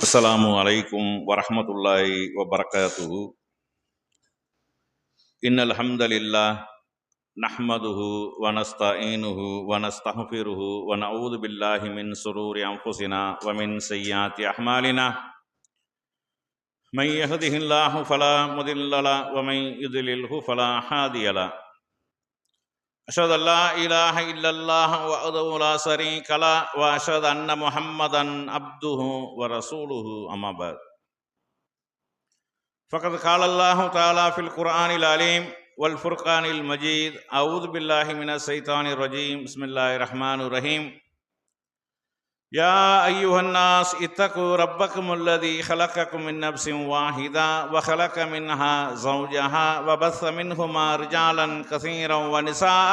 அஸ்ஸலாமு அலைக்கும் வரஹ்மத்துல்லாஹி வபரகாத்துஹு. இன்னல் ஹம்தலில்லாஹ் நஹ்மதுஹு வ நஸ்தஈனுஹு வ நஸ்தக்ஃபிருஹு வ நஊது பில்லாஹி மின் ஷுரூரி அன்ஃபுஸினா வ மின் ஸய்யிஆத்தி அஅமாலினா. மன் யஹ்திஹில்லாஹு ஃபலா முதில்ல லஹு வ மன் யுத்லில்ஹு ஃபலா ஹாதிய லஹு. அஷ்ஹது அல்லா இலாஹ இல்லல்லாஹ் வஹ்தஹு லா ஷரீக லஹு வ அஷ்ஹது அன்ன முஹம்மதன் அப்துஹு வ ரசூலுஹு அம்மா பஅத். ஃபகத் காலல்லாஹு தஆலா ஃபில் குர்ஆனில் அலீம் வல் ஃபுர்கானில் மஜீத். அஊது பில்லாஹி மினஷ் ஷைத்தானிர் ரஜீம். பிஸ்மில்லாஹிர் ரஹ்மானிர் ரஹீம். யா அய்யுஹன் நாஸ் இத்தகு ரப்பக்குமுல்லதீ ஹலகக்கும் மின் நஃப்ஸின் வாஹிதா வ ஹலக மின்ஹா ஸௌஜஹா வ பஸ்ஸ மின்ஹுமா ரிஜாலன் கஸீரன் வ நிஸாஅ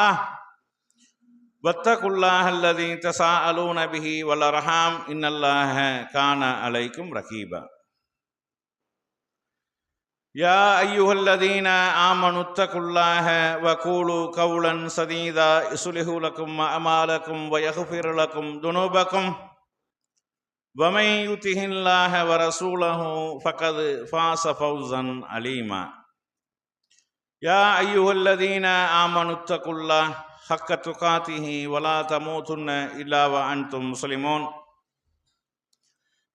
வத்தகுல்லாஹல்லதீ தஸாஅலூன பிஹி வல் அர்ஹாம் இன்னல்லாஹ கான அலைக்கும் ரகீபா. யா அய்யுஹல்லதீன ஆமனு தகுல்லாஹ வ கூலு கௌலன் சதீதா யுஸ்லிஹு லக்கும் அமாலக்கும் வ யக்ஃபிர் லக்கும் துனூபக்கும் வ மன் யுதிஹில்லாஹ வ ரசூலஹு ஃபகத் ஃபாஸ ஃபௌஸன் அலீமா. யா அய்யுஹல்லதீன ஆமனு தகுல்லாஹ ஹக்க துகாத்திஹி வ லா தமூதுன்ன இல்லா வ அன்தும் முஸ்லிமூன்.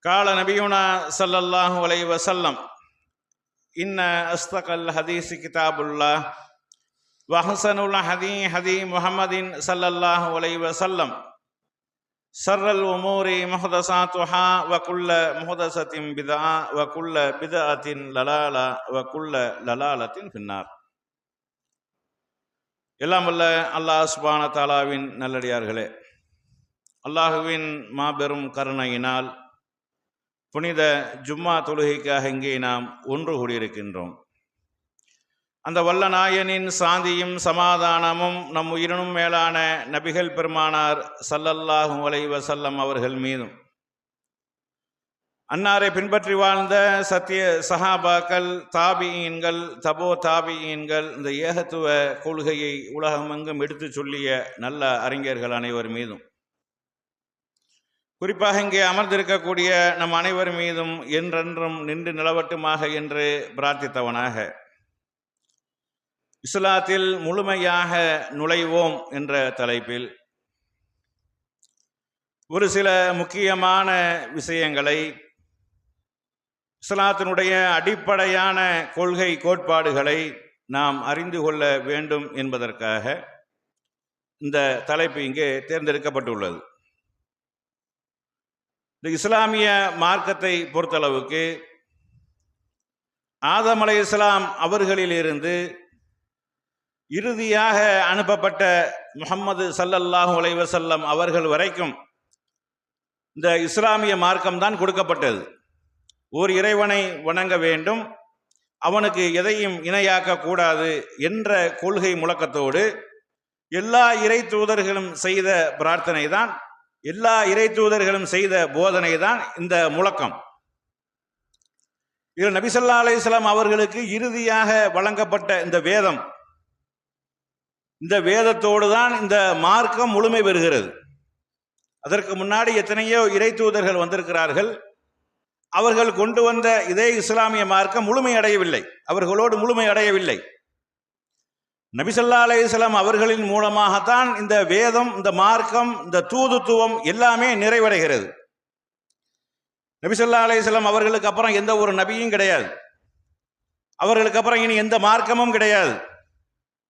கால நபியுனா ஸல்லல்லாஹு அலைஹி வஸல்லம் இன்ன அஸ்தகல் ஹதீஸ் கிதாபுல்லாஹ் வ அஹ்ஸனுல் ஹதீ முஹம்மதின் ஸல்லல்லாஹு அலைஹி வஸல்லம். ஷர்ருல் உமூரி முஹ்தஸாத்துஹா வ குல்ல முஹ்தஸத்தின் பித்ஆ வ குல்ல பித்அத்தின் லலாலா வ குல்ல லலாலத்தின் ஃபின்னார். எல்லாம் வல்ல அல்லாஹ் சுப்ஹானஹு தஆலாவின் நல்லடியார்களே, அல்லாஹுவின் மாபெரும் கருணையினால் புனித ஜும்மா தொழுகைக்காக இங்கே நாம் ஒன்று கூடியிருக்கின்றோம். அந்த வல்ல நாயனின் சாந்தியும் சமாதானமும் நம் உயிரினும் மேலான நபிகள் பெருமானார் ஸல்லல்லாஹு அலைஹி வஸல்லம் அவர்கள் மீதும், அன்னாரை பின்பற்றி வாழ்ந்த சத்திய சஹாபாக்கள், தாபியீன்கள், தபோ தாபியீன்கள், இந்த ஏகத்துவ கொள்கையை உலகமெங்கும் எடுத்து சொல்லிய நல்ல அறிஞர்கள் அனைவர் மீதும், குறிப்பாக இங்கே அமர்ந்திருக்கக்கூடிய நம் அனைவர் மீதும் என்றென்றும் நின்று நிலவட்டுமாக என்று பிரார்த்தித்தவனாக, இஸ்லாத்தில் முழுமையாக நுழைவோம் என்ற தலைப்பில் ஒரு சில முக்கியமான விஷயங்களை, இஸ்லாத்தினுடைய அடிப்படையான கொள்கை கோட்பாடுகளை நாம் அறிந்து கொள்ள வேண்டும் என்பதற்காக இந்த தலைப்பு இங்கே தேர்ந்தெடுக்கப்பட்டுள்ளது. இந்த இஸ்லாமிய மார்க்கத்தை பொறுத்தளவுக்கு ஆதம் அலைஹிஸ்ஸலாம் அவர்களிலிருந்து இறுதியாக அனுப்பப்பட்ட முஹம்மது ஸல்லல்லாஹு அலைஹி வஸல்லம் அவர்கள் வரைக்கும் இந்த இஸ்லாமிய மார்க்கம்தான் கொடுக்கப்பட்டது. ஓர் இறைவனை வணங்க வேண்டும், அவனுக்கு எதையும் இணையாக்க கூடாது என்ற கொள்கை முழக்கத்தோடு எல்லா இறை தூதர்களும் செய்த பிரார்த்தனை தான், எல்லா இறை தூதர்களும் செய்த போதனை தான் இந்த முழக்கம். இதில் நபி ஸல்லல்லாஹு அலைஹி வஸல்லம் அவர்களுக்கு இறுதியாக வழங்கப்பட்ட இந்த வேதம், இந்த வேதத்தோடு தான் இந்த மார்க்கம் முழுமை பெறுகிறது. அதற்கு முன்னாடி எத்தனையோ இறை தூதர்கள் வந்திருக்கிறார்கள். அவர்கள் கொண்டு வந்த இதே இஸ்லாமிய மார்க்கம் முழுமை அடையவில்லை, அவர்களோடு முழுமை அடையவில்லை. நபி ஸல்லல்லாஹு அலைஹி வஸல்லம் அவர்களின் மூலமாகத்தான் இந்த வேதம், இந்த மார்க்கம், இந்த தூதுத்துவம் எல்லாமே நிறைவடைகிறது. நபி ஸல்லல்லாஹு அலைஹி வஸல்லம் அவர்களுக்கு அப்புறம் எந்த ஒரு நபியும் கிடையாது, அவர்களுக்கு அப்புறம் இனி எந்த மார்க்கமும் கிடையாது,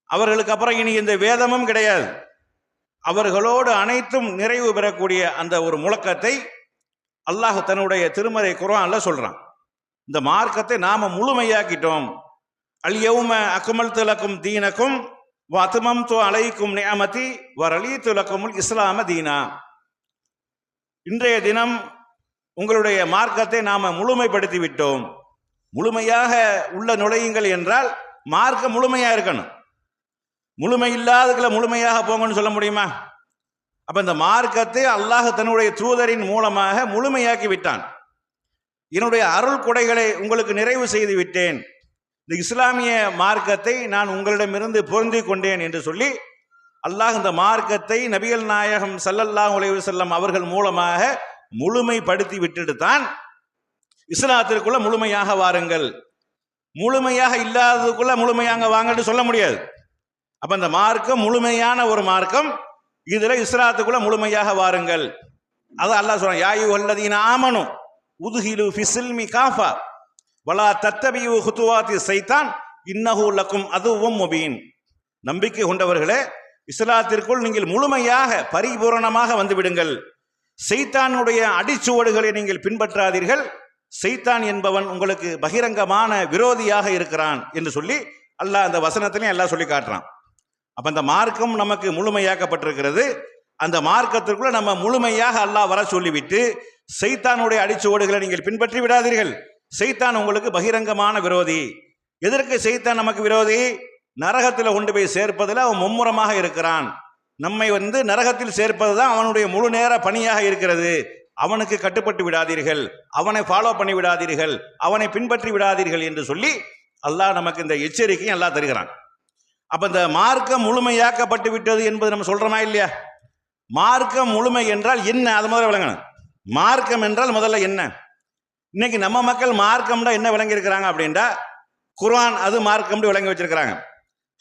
அவர்களுக்கு அப்புறம் இனி எந்த வேதமும் கிடையாது. அவர்களோடு அனைத்தும் நிறைவு பெறக்கூடிய அந்த ஒரு முழக்கத்தை அல்லாஹ் தன்னுடைய திருமறை குர்ஆன்ல சொல்றான். இந்த மார்க்கத்தை நாம முழுமையாக்கிட்டோம். அல் யௌம அக்மல்து லக்கும் தீனக்கும் வ அத்மம்து அலைக்கும் நிஅமதி வ ரலீது லக்குமுல் இஸ்லாம தீனா. இன்றைய தினம் உங்களுடைய மார்க்கத்தை நாம முழுமைப்படுத்தி விட்டோம். முழுமையாக உள்ள நுழையுங்கள் என்றால் மார்க்கம் முழுமையா இருக்கணும். முழுமை இல்லாததுல முழுமையாக போங்கன்னு சொல்ல முடியுமா? அப்ப இந்த மார்க்கத்தை அல்லாஹ் தன்னுடைய தூதரின் மூலமாக முழுமையாக்கி விட்டான். என்னுடைய அருள் கொடைகளை உங்களுக்கு நிறைவு செய்து விட்டேன், இந்த இஸ்லாமிய மார்க்கத்தை நான் உங்களிடமிருந்து பொருந்தி கொண்டேன் என்று சொல்லி அல்லாஹ் இந்த மார்க்கத்தை நபிகள் நாயகம் ஸல்லல்லாஹு அலைஹி வஸல்லம் அவர்கள் மூலமாக முழுமைப்படுத்தி விட்டுட்டு தான் இஸ்லாத்திற்குள்ள முழுமையாக வாருங்கள். முழுமையாக இல்லாததுக்குள்ள முழுமையாக வாங்கன்னு சொல்ல முடியாது. அப்ப இந்த மார்க்கம் முழுமையான ஒரு மார்க்கம். இதுல இஸ்லாத்துக்குள்ள முழுமையாக வாருங்கள். அது அல்லாஹ் சொல்றான், யா அய்யுஹல்லதீன ஆமனு உத்ஹிலு ஃபிஸ்ஸில்மி காஃபா வலா தத்தபியு குதுவாத்தி ஷைத்தான் இன்னஹு லக்கும் அதுவும் முபீன். நம்பிக்கை கொண்டவர்களே, இஸ்லாத்திற்குள் நீங்கள் முழுமையாக பரிபூரணமாக வந்து விடுங்கள். ஷைத்தானுடைய அடிச்சுவடுகளை நீங்கள் பின்பற்றாதீர்கள். ஷைத்தான் என்பவன் உங்களுக்கு பகிரங்கமான விரோதியாக இருக்கிறான் என்று சொல்லி அல்லாஹ் அந்த வசனத்திலையும் எல்லாம் சொல்லி காட்டுறான். அப்ப அந்த மார்க்கம் நமக்கு முழுமையாக்கப்பட்டிருக்கிறது. அந்த மார்க்கத்திற்குள்ள நம்ம முழுமையாக அல்லாஹ் வர சொல்லிவிட்டு, ஷைத்தானுடைய அடிச்சுவடுகளை நீங்கள் பின்பற்றி விடாதீர்கள். ஷைத்தான் உங்களுக்கு பகிரங்கமான விரோதி. எதற்கு ஷைத்தான் நமக்கு விரோதி? நரகத்தில் கொண்டு போய் சேர்ப்பதில் அவன் மும்முரமாக இருக்கிறான். நம்மை நரகத்தில் சேர்ப்பதுதான் அவனுடைய முழு நேர பணியாக இருக்கிறது. அவனுக்கு கட்டுப்பட்டு விடாதீர்கள், அவனை ஃபாலோ பண்ணி விடாதீர்கள், அவனை பின்பற்றி விடாதீர்கள் என்று சொல்லி அல்லாஹ் நமக்கு இந்த எச்சரிக்கையும் அல்லாஹ் தருகிறான். அப்ப இந்த மார்க்கம் முழுமையாக்கப்பட்டு விட்டது என்பது நம்ம சொல்றோமா இல்லையா? மார்க்கம் முழுமை என்றால் என்ன, அது முதல்ல விளங்கணும். மார்க்கம் என்றால் முதல்ல என்ன? இன்னைக்கு நம்ம மக்கள் மார்க்கம்னா என்ன விளங்கி இருக்கிறாங்க அப்படின்டா, குர்ஆன் அது மார்க்கம் விளங்கி வச்சிருக்கிறாங்க,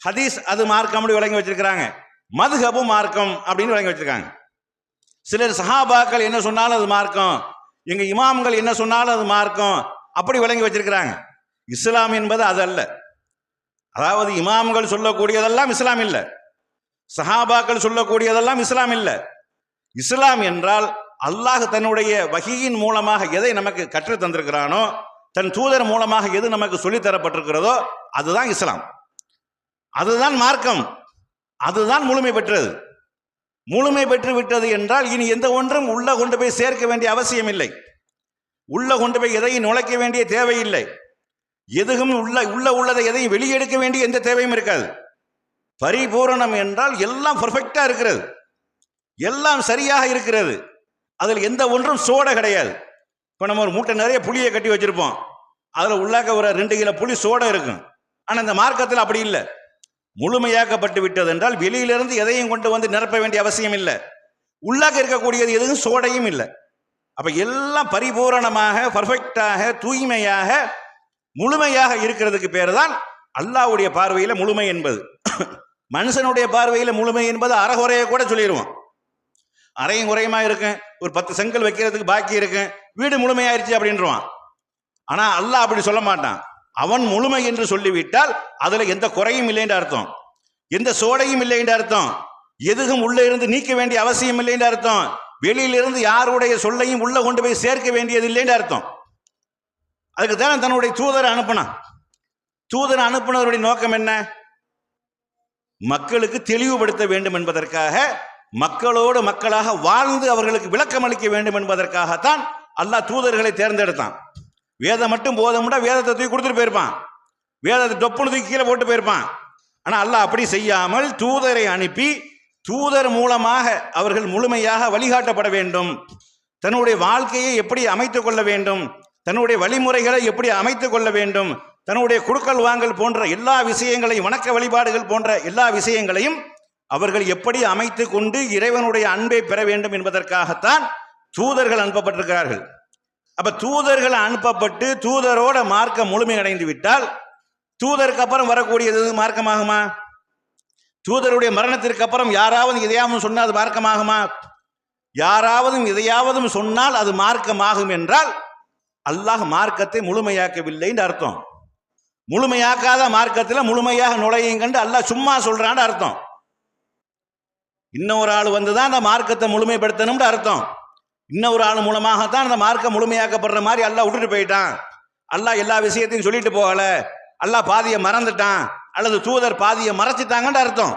ஹதீஸ் அது மார்க்கம் விளங்கி வச்சிருக்கிறாங்க, மதுஹபு மார்க்கம் அப்படின்னு விளங்கி வச்சிருக்காங்க. சிலர் சஹாபாக்கள் என்ன சொன்னாலும் அது மார்க்கம், எங்க இமாம்கள் என்ன சொன்னாலும் அது மார்க்கம், அப்படி விளங்கி வச்சிருக்கிறாங்க. இஸ்லாம் என்பது அது அல்ல. அதாவது இமாம்கள் சொல்லக்கூடியதெல்லாம் இஸ்லாம் இல்லை, சஹாபாக்கள் சொல்லக்கூடியதெல்லாம் இஸ்லாம் இல்லை. இஸ்லாம் என்றால் அல்லாஹ் தன்னுடைய வஹீயின் மூலமாக எதை நமக்கு கற்று தந்திருக்கிறானோ, தன் தூதர் மூலமாக எது நமக்கு சொல்லித்தரப்பட்டிருக்கிறதோ அதுதான் இஸ்லாம், அதுதான் மார்க்கம், அதுதான் முழுமை பெற்றது. முழுமை பெற்று விட்டது என்றால் இனி எந்த ஒன்றும் உள்ள கொண்டு போய் சேர்க்க வேண்டிய அவசியம் இல்லை, உள்ள கொண்டு போய் எதையும் நுழைக்க வேண்டிய தேவையில்லை, எதுவும் உள்ளதை எதையும் வெளியெடுக்க வேண்டிய எந்த தேவையும் இருக்காது. பரிபூரணம் என்றால் எல்லாம் பர்ஃபெக்டா இருக்கிறது, எல்லாம் சரியாக இருக்கிறது, அதில் எந்த ஒன்றும் சோடை கிடையாது. இப்போ நம்ம ஒரு மூட்டை நிறைய புளியை கட்டி வச்சிருப்போம், அதில் உள்ளாக்க ஒரு 2 கிலோ புளி சோடை இருக்கும். ஆனால் இந்த மார்க்கத்தில் அப்படி இல்லை. முழுமையாக்கப்பட்டு விட்டது என்றால் வெளியிலிருந்து எதையும் கொண்டு வந்து நிரப்ப வேண்டிய அவசியம் இல்லை, உள்ளாக்க இருக்கக்கூடியது எதுவும் சோடையும் இல்லை. அப்ப எல்லாம் பரிபூரணமாக பர்ஃபெக்டாக தூய்மையாக முழுமையாக இருக்கிறதுக்கு பேர் தான் அல்லாஹ்வுடைய பார்வையில முழுமை என்பது. மனுஷனுடைய பார்வையில முழுமை என்பது அறகுறைய கூட சொல்லிடுவோம், அரையும் குறையுமா இருக்கு, ஒரு 10 செங்கல் வைக்கிறதுக்கு பாக்கி இருக்கு, வீடு முழுமையாயிருச்சு அப்படின்றான். ஆனா அல்லாஹ் அப்படி சொல்ல மாட்டான். அவன் முழுமை என்று சொல்லிவிட்டால் அதுல எந்த குறையும் இல்லை என்று அர்த்தம், எந்த சோடையும் இல்லை என்று அர்த்தம், எதுவும் உள்ள இருந்து நீக்க வேண்டிய அவசியம் இல்லை என்று அர்த்தம், வெளியிலிருந்து யாருடைய சொல்லையும் உள்ள கொண்டு போய் சேர்க்க வேண்டியது இல்லை என்று அர்த்தம். அதுக்கு தான் தன்னுடைய தூதரை அனுப்பினான். தூதரை அனுப்பினவருடைய நோக்கம் என்ன? மக்களுக்கு தெளிவுபடுத்த வேண்டும் என்பதற்காக, மக்களோடு மக்களாக வாழ்ந்து அவர்களுக்கு விளக்கம் அளிக்க வேண்டும் என்பதற்காகத்தான் அல்லாஹ் தூதர்களை தேர்ந்தெடுத்தான். வேதம் மட்டும் போதும்னா வேதத்தை தூக்கி கொடுத்துட்டு போயிருப்பான், வேதத்தை டொப்புன்னு தூக்கி கீழே போட்டு போயிருப்பான். ஆனால் அல்லாஹ் அப்படி செய்யாமல் தூதரை அனுப்பி தூதர் மூலமாக அவர்கள் முழுமையாக வழிகாட்டப்பட வேண்டும், தன்னுடைய வாழ்க்கையை எப்படி அமைத்துக் கொள்ள வேண்டும், தன்னுடைய வழிமுறைகளை எப்படி அமைத்துக் கொள்ள வேண்டும், தன்னுடைய குடுக்கல் வாங்கல் போன்ற எல்லா விஷயங்களையும், வணக்க வழிபாடுகள் போன்ற எல்லா விஷயங்களையும் அவர்கள் எப்படி அமைத்து கொண்டு இறைவனுடைய அன்பை பெற வேண்டும் என்பதற்காகத்தான் தூதர்கள் அனுப்பப்பட்டிருக்கிறார்கள். அப்ப தூதர்கள் அனுப்பப்பட்டு தூதரோட மார்க்கம் முழுமை அடைந்து விட்டால் தூதருக்கு அப்புறம் வரக்கூடியது மார்க்கமாகுமா? தூதருடைய மரணத்திற்கு அப்புறம் யாராவது எதையாவது சொன்னால் அது மார்க்கமாகுமா? யாராவது எதையாவது சொன்னால் அது மார்க்கமாகும் என்றால் அல்லாஹ் மார்க்கத்தை முழுமையாக்கவில்லை என்று அர்த்தம். முழுமையாக்காத மார்க்கத்தில் முழுமையாக நுழையும் கண்டு அல்லாஹ் சும்மா சொல்றான்னு அர்த்தம். இன்னொரு ஆள் வந்துதான் அந்த மார்க்கத்தை முழுமைப்படுத்தணும்னு அர்த்தம். இன்னொரு ஆள் மூலமாகத்தான் அந்த மார்க்கம் முழுமையாக்கப்படுற மாதிரி அல்லாஹ் விட்டுட்டு போயிட்டான், அல்லாஹ் எல்லா விஷயத்தையும் சொல்லிட்டு போகல, அல்லாஹ் பாதியை மறந்துட்டான் அல்லது தூதர் பாதியை மறைச்சிட்டாங்கன்னு அர்த்தம்.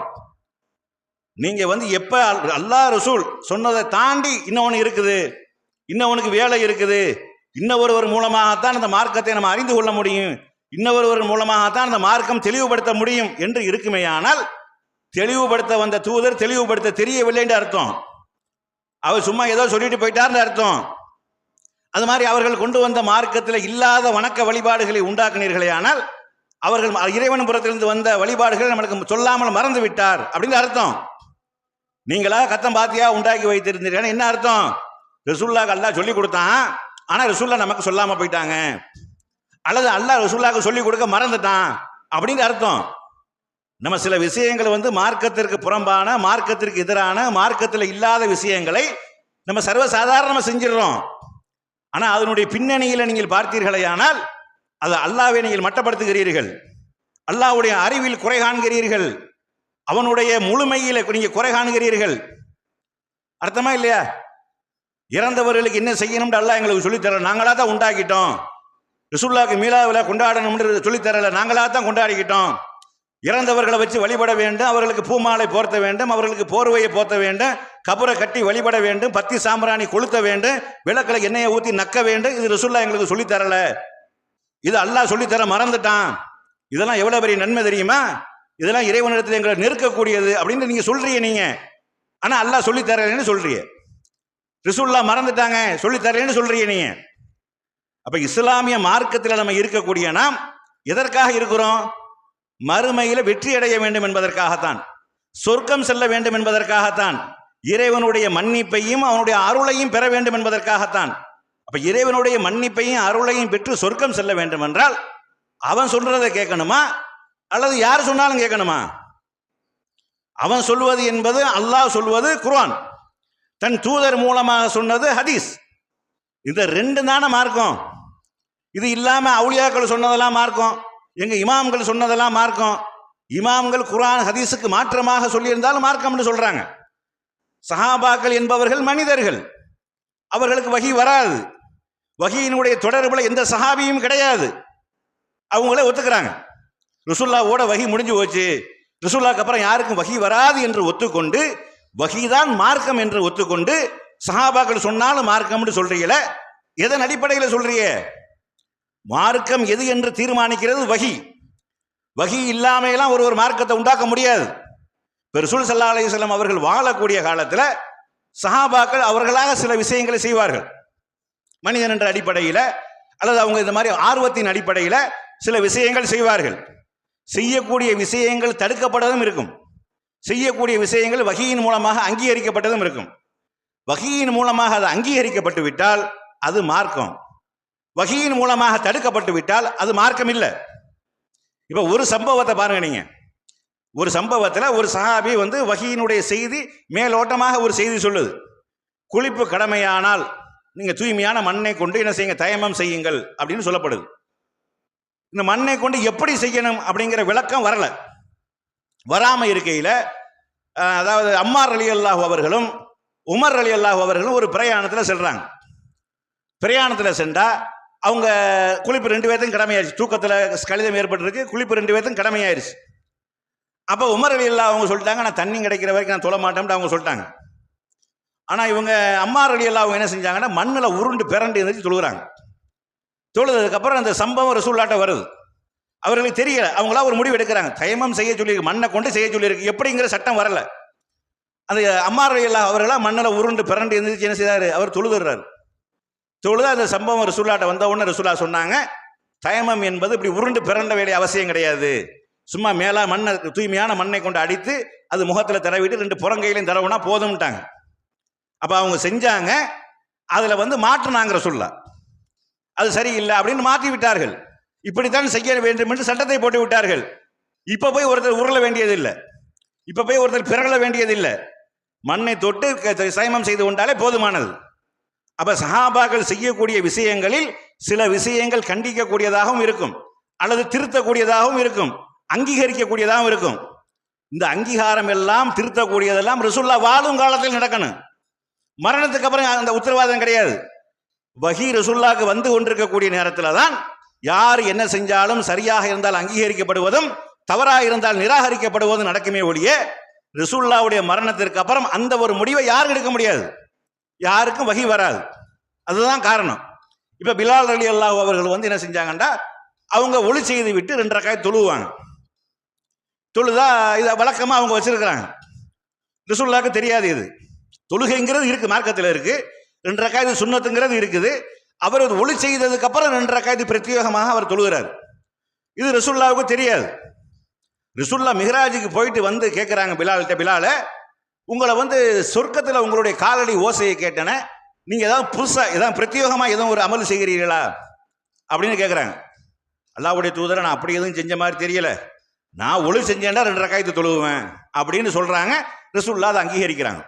நீங்க எப்ப அல்லாஹ் ரசூல் சொன்னதை தாண்டி இன்னொன்னு இருக்குது, இன்னொன்னுக்கு வேலை இருக்குது, இன்னொருவர் மூலமாகத்தான் அந்த மார்க்கத்தை நம்ம அறிந்து கொள்ள முடியும், இன்னொருவர் மூலமாகத்தான் அந்த மார்க்கம் தெளிவுபடுத்த முடியும் என்று இருக்குமேயானால் தெளிவுபடுத்த வந்த தூதர் தெளிவுபடுத்த தெரியவில்லை என்று அர்த்தம். அவர் சும்மா ஏதோ சொல்லிட்டு போயிட்டார்னு அர்த்தம். அது மாதிரி அவர்கள் கொண்டு வந்த மார்க்கத்தில் இல்லாத வணக்க வழிபாடுகளை உண்டாக்குனீர்களே, ஆனால் அவர்கள் இறைவன் புறத்திலிருந்து வந்த வழிபாடுகளை நம்மளுக்கு சொல்லாமல் மறந்து விட்டார் அப்படின்னு அர்த்தம். நீங்களா கத்தம் பாத்தியா உண்டாக்கி வைத்திருந்தீர்கள் என்ன அர்த்தம்? ரசூலுல்லாஹ் அல்லாஹ் சொல்லி கொடுத்தான், ஆனா ரசூல்லா நமக்கு சொல்லாம போயிட்டாங்க, அல்லது அல்லாஹ் ரசூலுல்லாஹ்க்கு சொல்லி கொடுக்க மறந்துட்டான் அப்படின்னு அர்த்தம். நம்ம சில விஷயங்கள் வந்து மார்க்கத்திற்கு புறம்பான, மார்க்கத்திற்கு எதிரான, மார்க்கத்தில் இல்லாத விஷயங்களை நம்ம சர்வசாதாரணமா செஞ்சிடறோம். ஆனா அதனுடைய பின்னணியில நீங்கள் பார்த்தீர்களேயானால் அது அல்லாஹ்வை நீங்கள் மட்டப்படுத்துகிறீர்கள், அல்லாஹ்வுடைய அறிவில் குறை காண்கிறீர்கள், அவனுடைய முழுமையில நீங்க குறை காண்கிறீர்கள். அர்த்தமா இல்லையா? இறந்தவர்களுக்கு என்ன செய்யணும்னு அல்லாஹ் எங்களுக்கு சொல்லித்தரல, நாங்களா தான் உண்டாக்கிட்டோம். ரசூலுல்லாஹ்க்கு மீலாது விழா கொண்டாடணும்னு சொல்லித்தரல, நாங்களா தான் கொண்டாடிக்கிட்டோம். இறந்தவர்களை வச்சு வழிபட வேண்டும், அவர்களுக்கு பூமாலை போர்த்த வேண்டும், அவர்களுக்கு போர்வையை போர்த்த வேண்டும், கபரை கட்டி வழிபட வேண்டும், பத்தி சாம்பிராணி கொளுத்த வேண்டும், விளக்கில எண்ணெயை ஊற்றி நக்க வேண்டும். இது ரசூலுல்லாஹ் எங்களுக்கு சொல்லித்தரல, இது அல்லாஹ் சொல்லித்தர மறந்துட்டான். இதெல்லாம் எவ்வளவு பெரிய நன்மை தெரியுமா? இதெல்லாம் இறைவனிடத்தில் எங்களை நெருக்கக்கூடியது அப்படின்னு நீங்க சொல்றீங்க நீங்க. ஆனா அல்லாஹ் சொல்லித்தரலன்னு சொல்றீங்க, ரசூலுல்லாஹ் மறந்துட்டாங்க சொல்லித்தரலன்னு சொல்றீங்க நீங்க. அப்ப இஸ்லாமிய மார்க்கத்தில் நம்ம இருக்கக்கூடிய நாம் எதற்காக இருக்கிறோம்? மறுமையில வெற்றி அடைய வேண்டும் என்பதற்காகத்தான், சொர்க்கம் செல்ல வேண்டும் என்பதற்காகத்தான், இறைவனுடைய மன்னிப்பையும் அவனுடைய அருளையும் பெற வேண்டும் என்பதற்காகத்தான். அப்ப இறைவனுடைய மன்னிப்பையும் அருளையும் பெற்று சொர்க்கம் செல்ல வேண்டும் என்றால் அவன் சொல்றதை கேட்கணுமா அல்லது யார் சொன்னாலும் கேட்கணுமா? அவன் சொல்வது என்பது அல்லாஹ் சொல்வது குர்ஆன், தன் தூதர் மூலமாக சொன்னது ஹதீஸ். இந்த ரெண்டு தானே மார்க்கம். இது இல்லாம அவுலியாக்கள் சொன்னதெல்லாம் மார்க்கம், எங்க இமாம்கள் சொன்னதெல்லாம் மார்க்கம். இமாம்கள் குர்ஆன் ஹதீஸுக்கு மாற்றமாக சொல்லியிருந்தாலும் மார்க்கம்னு சொல்றாங்க. சஹாபாக்கள் என்பவர்கள் மனிதர்கள், அவர்களுக்கு வஹி வராது, வஹியினுடைய தொடர்புல எந்த சஹாபியும் கிடையாது, அவங்களே ஒத்துக்கிறாங்க. ரசூலுல்லாஹ்வோட வஹி முடிஞ்சு போச்சு, ரசூலுல்லாஹ்க்கு அப்புறம் யாருக்கும் வஹி வராது என்று ஒத்துக்கொண்டு, வஹிதான் மார்க்கம் என்று ஒத்துக்கொண்டு சஹாபாக்கள் சொன்னாலும் மார்க்கம்னு சொல்றீங்களே, எதன் அடிப்படையில் சொல்றீங்க? மார்க்கம் எது என்று தீர்மானிக்கிறது வஹி. வஹி இல்லாமையெல்லாம் ஒரு மார்க்கத்தை உண்டாக்க முடியாது. ரசூல் ஸல்லல்லாஹு அலைஹி வஸல்லம் அவர்கள் வாழக்கூடிய காலத்தில் சஹாபாக்கள் அவர்களாக சில விஷயங்களை செய்வார்கள், மனிதன் என்ற அடிப்படையில் அல்லது அவங்க இந்த மாதிரி ஆர்வத்தின் அடிப்படையில் சில விஷயங்கள் செய்வார்கள். செய்யக்கூடிய விஷயங்கள் தடுக்கப்பட்டதும் இருக்கும், செய்யக்கூடிய விஷயங்கள் வஹியின் மூலமாக அங்கீகரிக்கப்பட்டதும் இருக்கும். வஹியின் மூலமாக அது அங்கீகரிக்கப்பட்டு விட்டால் அது மார்க்கம், வஹியின் மூலமாக தடுக்கப்பட்டு விட்டால் அது மார்க்கம் இல்லை. இப்ப ஒரு சம்பவத்தை பாருங்க நீங்க. ஒரு சம்பவத்தில் ஒரு சஹாபி வந்து வஹியினுடைய செய்தி மேலோட்டமாக ஒரு செய்தி சொல்லுது, குளிப்பு கடமையானால் நீங்க தூய்மையான மண்ணை கொண்டு என்ன செய்யுங்க, தயமம் செய்யுங்கள் அப்படின்னு சொல்லப்படுது. இந்த மண்ணை கொண்டு எப்படி செய்யணும் அப்படிங்கிற விளக்கம் வரல. வராம இருக்கையில் அதாவது அம்மார் ரலியல்லாஹு அவர்களும் உமர் ரலியல்லாஹு அவர்களும் ஒரு பிரயாணத்தில் செல்றாங்க. பிரயாணத்தில் சென்றா அவங்க குளிப்பு 2 பேர்த்துக்கும் கடமையாயிருச்சு, தூக்கத்தில் கலிதம் ஏற்பட்டிருக்கு, குளிப்பு 2 பேர்த்துக்கும் கடமையாயிருச்சு. அப்போ உமர் ரலியல்லாஹு அவங்க சொல்லிட்டாங்க, நான் தண்ணி கிடைக்கிற வரைக்கும் நான் தொழ மாட்டேன்ட்டு அவங்க சொல்லிட்டாங்க. ஆனால் இவங்க அம்மார் ரலியல்லாஹு அவங்க என்ன செஞ்சாங்கன்னா மண்ணில் உருண்டு பிறண்டு எழுந்திரிச்சு தொழுகிறாங்க. தொழுதுக்கப்புறம் அந்த சம்பவம் ரசூலுல்லாஹ்ட்ட வருது, அவர்களுக்கு தெரியல, அவங்களா ஒரு முடிவு எடுக்கிறாங்க, தயமம் செய்ய சொல்லியிருக்கு, மண்ணை கொண்டு செய்ய சொல்லியிருக்கு, எப்படிங்கிற சட்டம் வரல. அந்த அம்மார் ரலியல்லாஹு அவர்களா மண்ணில் உருண்டு பிறண்டு எழுந்திரிச்சு என்ன செய்தாரு, அவர் தொழுதுறாரு. தொழுது அந்த சம்பவம் ரசூலுல்லாஹ்ட்ட வந்த உடனே ரசூலுல்லாஹ் சொன்னாங்க, தயமம் என்பது இப்படி உருண்டு பிறண்ட வேண்டிய அவசியம் கிடையாது, சும்மா மேலே மண்ணை தூய்மையான மண்ணை கொண்டு அடித்து அது முகத்தில் தடவிட்டு 2 புறங்கையிலையும் தடவுனா போதும்ட்டாங்க. அப்போ அவங்க செஞ்சாங்க, அதில் வந்து மாற்றினாங்கிற ரசூலுல்லாஹ், அது சரியில்லை அப்படின்னு மாற்றி விட்டார்கள். இப்படித்தான் செய்ய வேண்டும் என்று சட்டத்தை போட்டு விட்டார்கள். இப்போ போய் ஒருத்தர் உருள வேண்டியதில்லை, இப்போ போய் ஒருத்தர் பிறள வேண்டியதில்லை, மண்ணை தொட்டு சயமம் செய்து கொண்டாலே போதுமானது. அப்ப சஹாபாக்கள் செய்யக்கூடிய விஷயங்களில் சில விஷயங்கள் கண்டிக்கக்கூடியதாகவும் இருக்கும், அல்லது திருத்தக்கூடியதாகவும் இருக்கும், அங்கீகரிக்கக்கூடியதாகவும் இருக்கும். இந்த அங்கீகாரம் எல்லாம் திருத்தக்கூடியதெல்லாம் ரசூலுல்லாஹ் வாழும் காலத்தில் நடக்கணும், மரணத்துக்கு அப்புறம் அந்த உத்தரவாதம் கிடையாது. வஹி ரசூலுல்லாஹ்க்கு வந்து கொண்டிருக்கக்கூடிய நேரத்தில் தான் யார் என்ன செஞ்சாலும் சரியாக இருந்தால் அங்கீகரிக்கப்படுவதும் தவறாக இருந்தால் நிராகரிக்கப்படுவதும் நடக்குமே ஒழிய ரசூலுல்லாஹ்வுடைய மரணத்திற்கு அப்புறம் அந்த ஒரு முடிவை யாரும் எடுக்க முடியாது, யாருக்கும் வஹி வராது. அதுதான் காரணம். இப்ப பிலால் ரலியல்லாஹு அவர்கள் வந்து என்ன செஞ்சாங்கன்னா அவங்க ஒளி செய்து விட்டு 2 ரக்காத் தொழுவாங்க. தொழுதா இதை வழக்கமா அவங்க வச்சிருக்கிறாங்க, ரசூலுல்லாஹ்க்கு தெரியாது. இது தொழுகைங்கிறது இருக்கு, மார்க்கத்தில் இருக்கு, 2 ரக்காத் சுன்னத்துங்கிறது இருக்குது. அவர் ஒளி செய்ததுக்கு அப்புறம் 2 ரக்காத் பிரத்யேகமாக அவர் தொழுகிறார். இது ரசூலுல்லாஹ்வுக்கு தெரியாது. ரசூலுல்லாஹ் மிஹ்ராஜுக்கு போயிட்டு வந்து கேட்குறாங்க பிலால்கிட்ட, பிலால உங்களை வந்து சொர்க்கத்தில் உங்களுடைய காலடி ஓசையை கேட்டன, நீங்க ஏதாவது புதுசா ஏதாவது பிரத்யேகமா எதுவும் ஒரு அமல் செய்கிறீர்களா அப்படின்னு கேட்குறாங்க. அல்லாஹ்வுடைய தூதரை நான் அப்படி எதுவும் செஞ்ச மாதிரி தெரியல, நான் ஒளி செஞ்சேன்னா 2 ரக்காயத்து தொழுவேன் அப்படின்னு சொல்றாங்க. ரசூலுல்லாஹ் அதை அங்கீகரிக்கிறாங்க.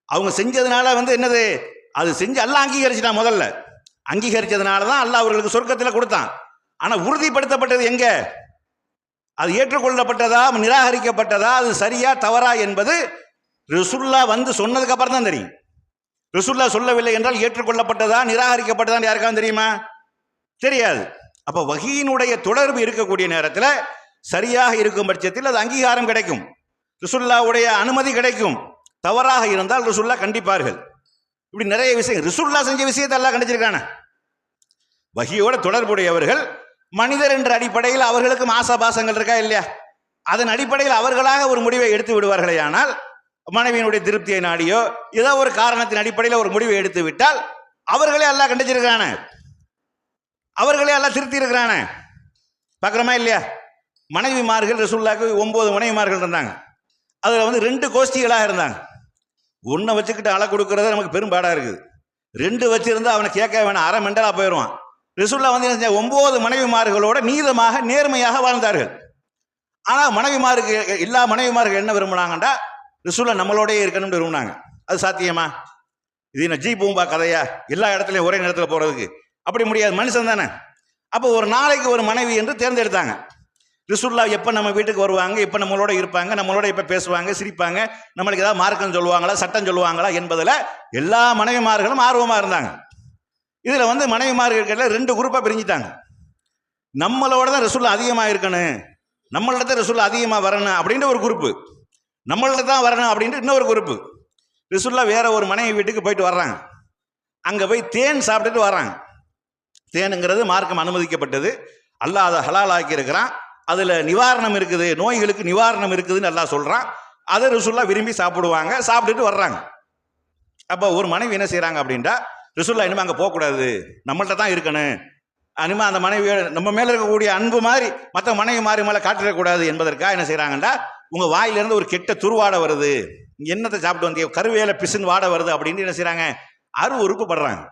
அவங்க செஞ்சதுனால என்னது, அது செஞ்சு அல்லாஹ் அங்கீகரிச்சுட்டான். முதல்ல அங்கீகரிச்சதுனால தான் அல்லாஹ் அவர்களுக்கு சொர்க்கத்தில் கொடுத்தான். ஆனா உறுதிப்படுத்தப்பட்டது எங்க, அது ஏற்றுக்கொள்ளப்பட்டதா நிராகரிக்கப்பட்டதா, அது சரியா தவறா என்பது ரசூலுல்லாஹ் சொன்னதுக்கு அப்புறம் தான் தெரியும். ரசூலுல்லாஹ் சொல்லவில்லை என்றால் ஏற்றுக்கொள்ளப்பட்டதா நிராகரிக்கப்பட்டதா யாருக்காவது தெரியுமா? தெரியாது. அப்ப வஹீயினுடைய தொடர்பு இருக்கக்கூடிய நேரத்தில் சரியாக இருக்கும் பட்சத்தில் அது அங்கீகாரம் கிடைக்கும், ரசூலுல்லாஹ்வுடைய அனுமதி கிடைக்கும். தவறாக இருந்தால் ரசூலுல்லாஹ் கண்டிப்பார்கள். இப்படி நிறைய விஷயம் ரசூலுல்லாஹ் செஞ்ச விஷயத்தை அல்லாஹ் கண்டிச்சிருக்கான. வஹீயோட தொடர்புடையவர்கள் மனிதர் என்ற அடிப்படையில் அவர்களுக்கும் ஆசாபாசங்கள் இருக்கா இல்லையா, அதன் அடிப்படையில் அவர்களாக ஒரு முடிவை எடுத்து விடுவார்களே. ஆனால் மனைவியினுடைய திருப்தியை நாடியோ ஏதோ ஒரு காரணத்தின் அடிப்படையில் ஒரு முடிவை எடுத்து விட்டால் அவர்களே அல்லாஹ் கண்டிச்சிருக்கிறான, அவர்களே எல்லாம் திருத்தி இருக்கிறானே. பார்க்குறோமா இல்லையா? மனைவிமார்கள் ரசூலுல்லாஹ்க்கு 9 மனைவிமார்கள் இருந்தாங்க. அதில் 2 கோஷ்டிகளாக இருந்தாங்க. ஒன்றை வச்சுக்கிட்டு அழை கொடுக்கறது நமக்கு பெரும்பாடாக இருக்குது. 2 வச்சிருந்தா அவனை கேட்க வேணாம், அரை மெண்டலாக போயிடுவான். ரசூலுல்லாஹ் 9 மனைவிமார்களோட நீதமாக நேர்மையாக வாழ்ந்தார்கள். ஆனால் மனைவிமாருக்கு எல்லா மனைவிமார்கள் என்ன விரும்பினாங்கண்டா, ரசூலுல்லாஹ் நம்மளோடய இருக்கணும்னு விரும்பினாங்க. அது சாத்தியமா? இது என்ன ஜீ பூம்பா கதையா, எல்லா இடத்துலையும் ஒரே நேரத்தில் போகிறதுக்கு? அப்படி முடியாது, மனுஷன் தானே. அப்போ ஒரு நாளைக்கு ஒரு மனைவி என்று தேர்ந்தெடுத்தாங்க. ரசூலுல்லாஹ் எப்போ நம்ம வீட்டுக்கு வருவாங்க, எப்போ நம்மளோட இருப்பாங்க, நம்மளோட எப்போ பேசுவாங்க, சிரிப்பாங்க, நம்மளுக்கு ஏதாவது மார்க்கம் சொல்லுவாங்களா, சட்டம் சொல்லுவாங்களா என்பதில் எல்லா மனைவிமார்களும் ஆர்வமாக இருந்தாங்க. இதில் மனைவிமார்கள் 2 குரூப்பாக பிரிஞ்சுட்டாங்க. நம்மளோட தான் ரசூலுல்லாஹ் அதிகமாக இருக்கணும், நம்மள்ட்ட தான் ரசூலுல்லாஹ் அதிகமாக வரணும் அப்படின்ற ஒரு குரூப்பு, நம்மள்ட்ட தான் வரணும் அப்படின்ட்டு இன்னொரு குரூப்பு. ரசூலுல்லாஹ் வேற ஒரு மனைவி வீட்டுக்கு போயிட்டு வர்றாங்க. அங்கே போய் தேன் சாப்பிட்டுட்டு வர்றாங்க. தேனுங்கிறது மார்க்கம் அனுமதிக்கப்பட்டது, அல்லாஹ் அதை ஹலால் ஆக்கி இருக்கிறான். அதில் நிவாரணம் இருக்குது, நோய்களுக்கு நிவாரணம் இருக்குதுன்னு அல்லாஹ் சொல்கிறான். அதை ரசூலுல்லாஹ் விரும்பி சாப்பிடுவாங்க. சாப்பிட்டுட்டு வர்றாங்க. அப்போ ஒரு மனைவி என்ன செய்கிறாங்க அப்படின்ட்டா, ரசூலுல்லாஹ் இனிமே அங்கே போகக்கூடாது, நம்மள்ட்ட தான் இருக்கணும், இனிமே அந்த மனைவியோட நம்ம மேலே இருக்கக்கூடிய அன்பு மாதிரி மற்ற மனைவி மாறி மேலே காட்டிடக்கூடாது என்பதற்காக என்ன செய்கிறாங்கண்டா, உங்கள் வாயிலிருந்து ஒரு கெட்ட துருவாடை வருது, என்னத்தை சாப்பிட்டு வந்தீங்க, கருவேல பிசுன்னு வாடை வருது அப்படின்னு என்ன செய்கிறாங்க, அருவருப்புப்படுறாங்க.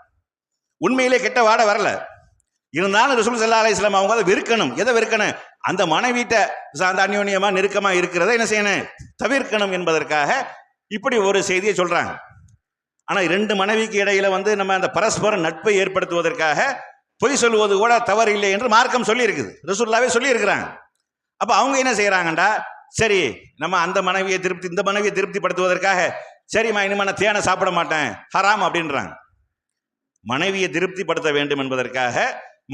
உண்மையிலே கெட்ட வாடை வரல, இருந்தாலும் ரசூல் ஸல்லல்லாஹு அலைஹி வஸல்லம் அவங்க அதை வெறுக்கணும். எதை வெறுக்கணும்? அந்த மனைவிட்ட அந்த அந்யோன்யமாக நெருக்கமாக இருக்கிறத என்ன செய்யணும், தவிர்க்கணும் என்பதற்காக இப்படி ஒரு செய்தியை சொல்றாங்க. ஆனால் 2 மனைவிக்கு இடையில நம்ம அந்த பரஸ்பர நட்பை ஏற்படுத்துவதற்காக பொய் சொல்லுவது கூட தவறு இல்லை என்று மார்க்கம் சொல்லி இருக்குது, ரசூலுல்லாஹ்வே சொல்லி இருக்கிறாங்க. அப்ப அவங்க என்ன செய்யறாங்கண்டா, சரி நம்ம அந்த மனைவியை இந்த மனைவியை திருப்திப்படுத்துவதற்காக சரிம்மா இனிமே நான் தேனை சாப்பிட மாட்டேன், ஹராம் அப்படின்றாங்க. மனைவியை திருப்திப்படுத்த வேண்டும் என்பதற்காக,